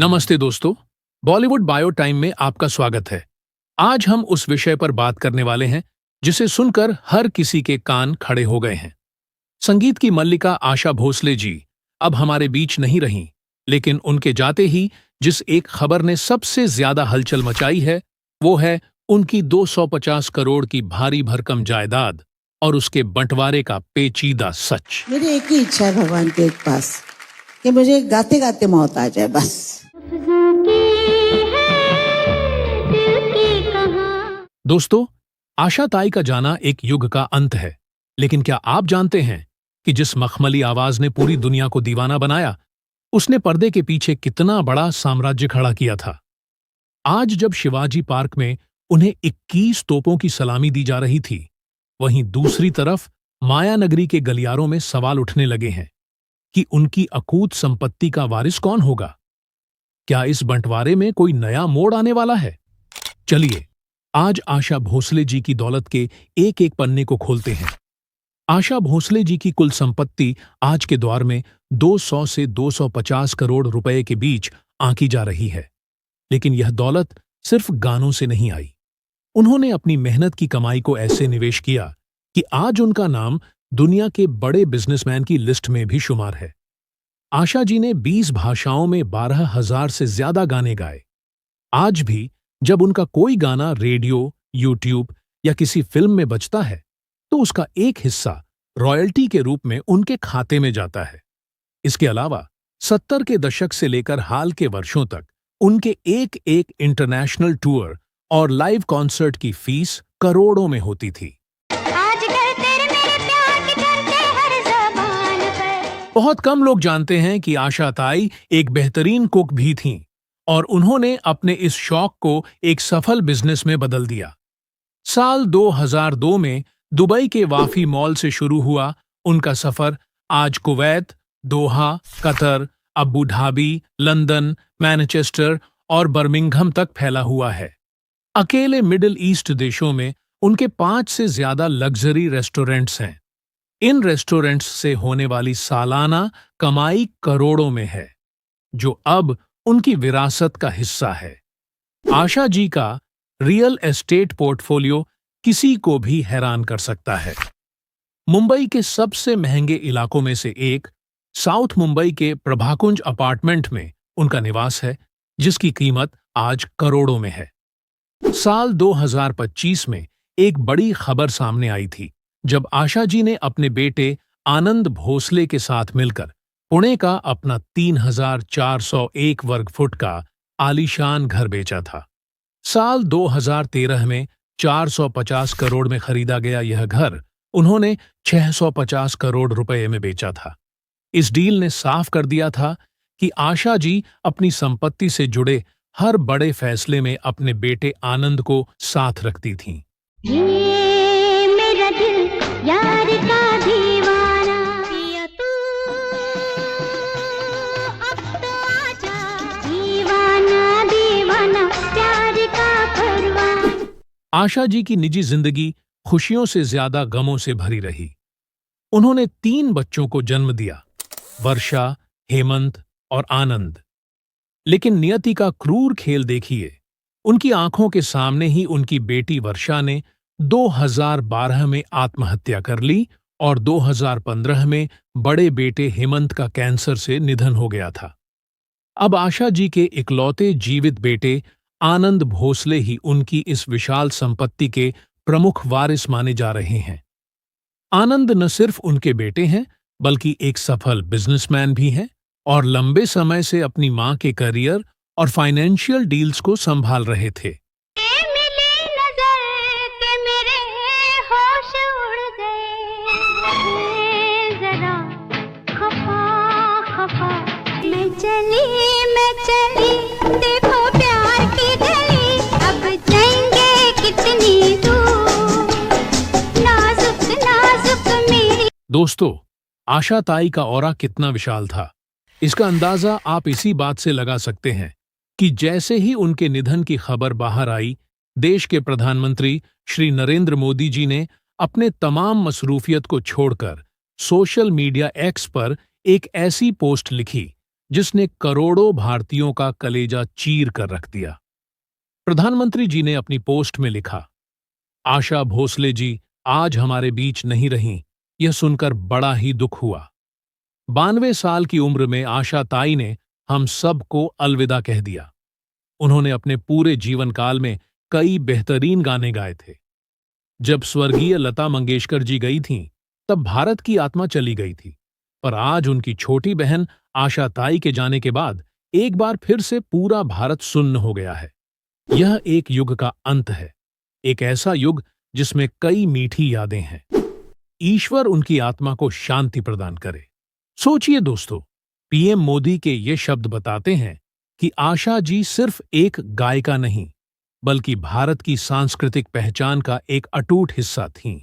नमस्ते दोस्तों, Bollywood bio time में आपका स्वागत है। आज हम उस विषय पर बात करने वाले हैं जिसे सुनकर हर किसी के कान खड़े हो गए हैं। संगीत की मल्लिका आशा भोसले जी अब हमारे बीच नहीं रहीं, लेकिन उनके जाते ही जिस एक खबर ने सबसे ज्यादा हलचल मचाई है, वो है उनकी 250 करोड़ की भारी भरकम जायदाद और उसके बंटवारे का पेचीदा सच। मेरी एक ही इच्छा है भगवान के पास कि मुझे गाते गाते मौत आ जाए बस। दोस्तों, आशा ताई का जाना एक युग का अंत है, लेकिन क्या आप जानते हैं कि जिस मखमली आवाज ने पूरी दुनिया को दीवाना बनाया, उसने पर्दे के पीछे कितना बड़ा साम्राज्य खड़ा किया था। आज जब शिवाजी पार्क में उन्हें 21 तोपों की सलामी दी जा रही थी, वहीं दूसरी तरफ मायानगरी के गलियारों में सवाल उठने लगे हैं कि उनकी अकूत संपत्ति का वारिस कौन होगा। क्या इस बंटवारे में कोई नया मोड़ आने वाला है? चलिए आज आशा भोसले जी की दौलत के एक एक पन्ने को खोलते हैं। आशा भोसले जी की कुल संपत्ति आज के दौर में 200 से 250 करोड़ रुपए के बीच आंकी जा रही है। लेकिन यह दौलत सिर्फ गानों से नहीं आई। उन्होंने अपनी मेहनत की कमाई को ऐसे निवेश किया कि आज उनका नाम दुनिया के बड़े बिजनेसमैन की लिस्ट में भी शुमार है। आशा जी ने 20 भाषाओं में 12,000 से ज्यादा गाने गाए। आज भी जब उनका कोई गाना रेडियो, यूट्यूब या किसी फिल्म में बजता है, तो उसका एक हिस्सा रॉयल्टी के रूप में उनके खाते में जाता है। इसके अलावा 70 के दशक से लेकर हाल के वर्षों तक उनके एक एक इंटरनेशनल टूर और लाइव कॉन्सर्ट की फीस करोड़ों में होती थी। बहुत कम लोग जानते हैं कि आशा ताई एक बेहतरीन कुक भी थीं और उन्होंने अपने इस शौक को एक सफल बिजनेस में बदल दिया। साल 2002 में दुबई के वाफी मॉल से शुरू हुआ उनका सफर आज Kuwait, Doha, Qatar, Abu Dhabi, London, Manchester और बर्मिंघम तक फैला हुआ है। अकेले मिडिल ईस्ट देशों में उनके 5 से ज्यादा लग्जरी रेस्टोरेंट्स हैं। इन रेस्टोरेंट्स से होने वाली सालाना कमाई करोड़ों में है, जो अब उनकी विरासत का हिस्सा है। आशा जी का रियल एस्टेट पोर्टफोलियो किसी को भी हैरान कर सकता है। मुंबई के सबसे महंगे इलाकों में से एक साउथ मुंबई के प्रभाकुंज अपार्टमेंट में उनका निवास है, जिसकी कीमत आज करोड़ों में है। साल 2025 में एक बड़ी खबर सामने आई थी, जब आशा जी ने अपने बेटे आनंद भोसले के साथ मिलकर पुणे का अपना 3,401 वर्ग फुट का आलीशान घर बेचा था। साल 2013 में 450 करोड़ में खरीदा गया यह घर उन्होंने 650 करोड़ रुपए में बेचा था। इस डील ने साफ कर दिया था कि आशा जी अपनी संपत्ति से जुड़े हर बड़े फैसले में अपने बेटे आनंद को साथ रखती थीं। मेरा दिल यार का दीवाना, तू अब तो आजा, दीवाना दीवाना प्यार का परवाना। आशा जी की निजी जिंदगी खुशियों से ज्यादा गमों से भरी रही। उन्होंने 3 बच्चों को जन्म दिया, वर्षा, हेमंत और आनंद। लेकिन नियति का क्रूर खेल देखिए। उनकी आंखों के सामने ही उनकी बेटी वर्षा ने 2012 में आत्महत्या कर ली और 2015 में बड़े बेटे हेमंत का कैंसर से निधन हो गया था। अब आशा जी के इकलौते जीवित बेटे आनंद भोसले ही उनकी इस विशाल संपत्ति के प्रमुख वारिस माने जा रहे हैं। आनंद न सिर्फ उनके बेटे हैं, बल्कि एक सफल बिजनेसमैन भी हैं और लंबे समय से अपनी मां के करियर और फाइनेंशियल डील्स को संभाल रहे थे। मैं चली देखो प्यार की गली, अब जाएंगे कितनी दूर, नाजुक नाजुक मेरी। दोस्तों, आशा ताई का ऑरा कितना विशाल था, इसका अंदाजा आप इसी बात से लगा सकते हैं कि जैसे ही उनके निधन की खबर बाहर आई, देश के प्रधानमंत्री श्री नरेंद्र मोदी जी ने अपने तमाम मसरूफियत को छोड़कर सोशल मीडिया एक्स पर एक ऐसी पोस्ट लिखी जिसने करोड़ों भारतीयों का कलेजा चीर कर रख दिया। प्रधानमंत्री जी ने अपनी पोस्ट में लिखा, आशा भोसले जी आज हमारे बीच नहीं रहीं, यह सुनकर बड़ा ही दुख हुआ। 92 साल की उम्र में आशा ताई ने हम सबको अलविदा कह दिया। उन्होंने अपने पूरे जीवन काल में कई बेहतरीन गाने गाए थे। जब स्वर्गीय लता मंगेशकर जी गई थीं, तब भारत की आत्मा चली गई थी, पर आज उनकी छोटी बहन आशा ताई के जाने के बाद एक बार फिर से पूरा भारत सुन्न हो गया है। यह एक युग का अंत है, एक ऐसा युग जिसमें कई मीठी यादें हैं। ईश्वर उनकी आत्मा को शांति प्रदान करे। सोचिए दोस्तों, पीएम मोदी के ये शब्द बताते हैं कि आशा जी सिर्फ एक गायिका नहीं, बल्कि भारत की सांस्कृतिक पहचान का एक अटूट हिस्सा थीं।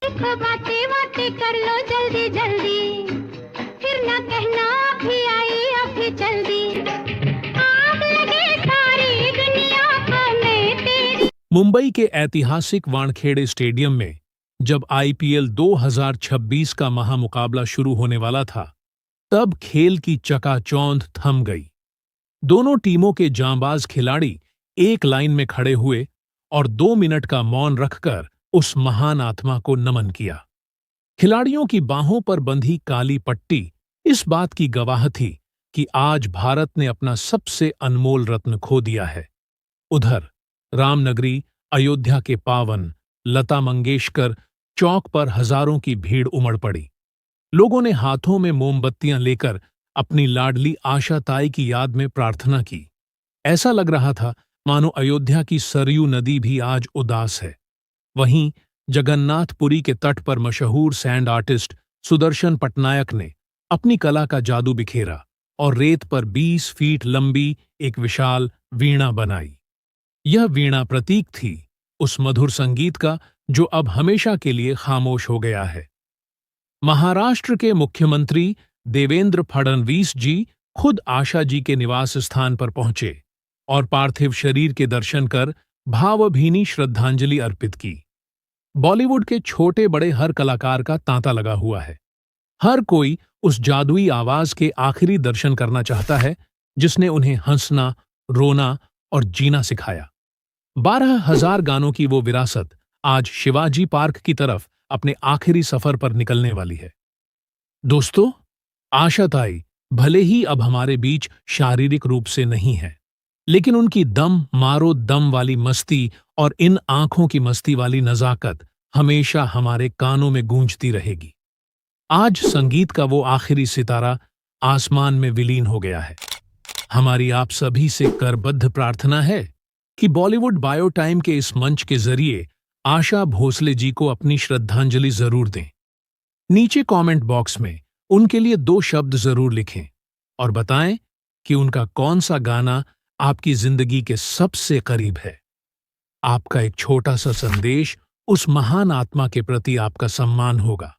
देखो बातें बातें कर लो जल्दी जल्दी, फिर ना कहना अभी आई अभी जल्दी, आग लगे सारी दुनिया को मैं तेरी। मुंबई के ऐतिहासिक वानखेड़े स्टेडियम में जब आईपीएल 2026 का महामुकाबला शुरू होने वाला था, तब खेल की चकाचौंध थम गई। दोनों टीमों के जांबाज खिलाड़ी एक लाइन में खड़े हुए और 2 मिनट का मौन रखकर उस महान आत्मा को नमन किया। खिलाड़ियों की बाहों पर बंधी काली पट्टी इस बात की गवाह थी कि आज भारत ने अपना सबसे अनमोल रत्न खो दिया है। उधर रामनगरी अयोध्या के पावन लता मंगेशकर चौक पर हजारों की भीड़ उमड़ पड़ी। लोगों ने हाथों में मोमबत्तियां लेकर अपनी लाडली आशा ताई की याद में प्रार्थना की। ऐसा लग रहा था मानो अयोध्या की सरयू नदी भी आज उदास है। वहीं जगन्नाथपुरी के तट पर मशहूर सैंड आर्टिस्ट सुदर्शन पटनायक ने अपनी कला का जादू बिखेरा और रेत पर 20 फीट लंबी एक विशाल वीणा बनाई। यह वीणा प्रतीक थी उस मधुर संगीत का जो अब हमेशा के लिए खामोश हो गया है। महाराष्ट्र के मुख्यमंत्री देवेंद्र फडणवीस जी खुद आशा जी के निवास स्थान पर पहुंचे और पार्थिव शरीर के दर्शन कर भावभीनी श्रद्धांजलि अर्पित की। बॉलीवुड के छोटे बड़े हर कलाकार का तांता लगा हुआ है। हर कोई उस जादुई आवाज के आखिरी दर्शन करना चाहता है जिसने उन्हें हंसना, रोना और जीना सिखाया। 12,000 गानों की वो विरासत आज शिवाजी पार्क की तरफ अपने आखिरी सफर पर निकलने वाली है। दोस्तों, आशा ताई भले ही अब हमारे बीच शारीरिक रूप से नहीं है, लेकिन उनकी दम मारो दम वाली मस्ती और इन आंखों की मस्ती वाली नजाकत हमेशा हमारे कानों में गूंजती रहेगी। आज संगीत का वो आखिरी सितारा आसमान में विलीन हो गया है। हमारी आप सभी से करबद्ध प्रार्थना है कि बॉलीवुड बायो टाइम के इस मंच के जरिए आशा भोसले जी को अपनी श्रद्धांजलि जरूर दें। नीचे कमेंट बॉक्स में उनके लिए 2 शब्द जरूर लिखें और बताएं कि उनका कौन सा गाना आपकी जिंदगी के सबसे करीब है। आपका एक छोटा सा संदेश उस महान आत्मा के प्रति आपका सम्मान होगा।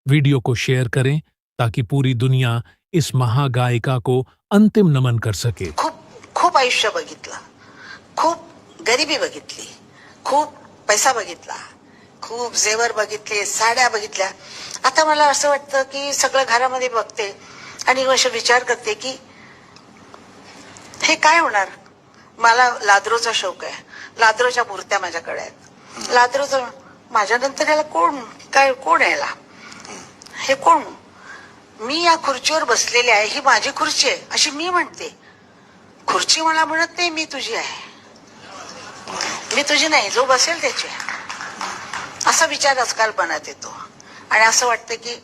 वीडियो को शेयर करें ताकि पूरी दुनिया इस महागायिका को अंतिम नमन कर सके। खूप आयुष्य बघितलं, खूप गरिबी बघितली, खूप पैसा बघितला, खूप जेवर बघितले, साड्या बघितल्या. आता मला असं वाटतं की सगळं घरामध्ये बघते आणि असा विचार करते की हे काय होणार. मला लाद्रोचा शौक आहे. लाद्रोच्या मूर्त्या माझ्याकडे आहेत. लाद्रोचं माझ्यानंतर याला कोण यायला, हे कोण. मी या खुर्चीवर बसलेली आहे, ही माझी खुर्ची आहे अशी मी म्हणते. खुर्ची मला म्हणत नाही मी तुझी आहे, मी तुझी नाही, जो बसेल त्याची. असा विचार आजकाल मनात येतो आणि असं वाटतं की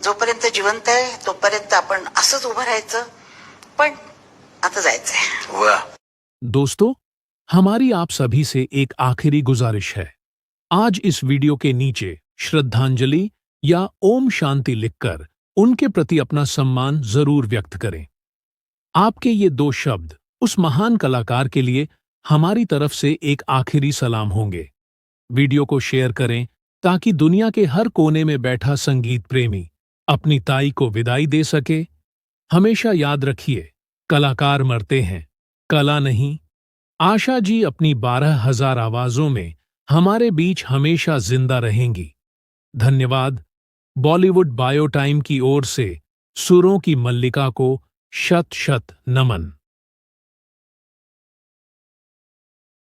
जोपर्यंत जिवंत आहे तोपर्यंत आपण असंच उभं राहायचं, पण आता जायचंय. दोस्तों, हमारी आप सभी से एक आखिरी गुजारिश है। आज इस वीडियो के नीचे श्रद्धांजलि या ओम शांति लिखकर उनके प्रति अपना सम्मान जरूर व्यक्त करें। आपके ये 2 शब्द उस महान कलाकार के लिए हमारी तरफ से एक आखिरी सलाम होंगे। वीडियो को शेयर करें ताकि दुनिया के हर कोने में बैठा संगीत प्रेमी अपनी ताई को विदाई दे सके। हमेशा याद रखिए, कलाकार मरते हैं, कला नहीं। आशा जी अपनी 12,000 आवाजों में हमारे बीच हमेशा जिंदा रहेंगी। धन्यवाद। बॉलीवुड बायो टाइम की ओर से सुरों की मल्लिका को शत शत नमन।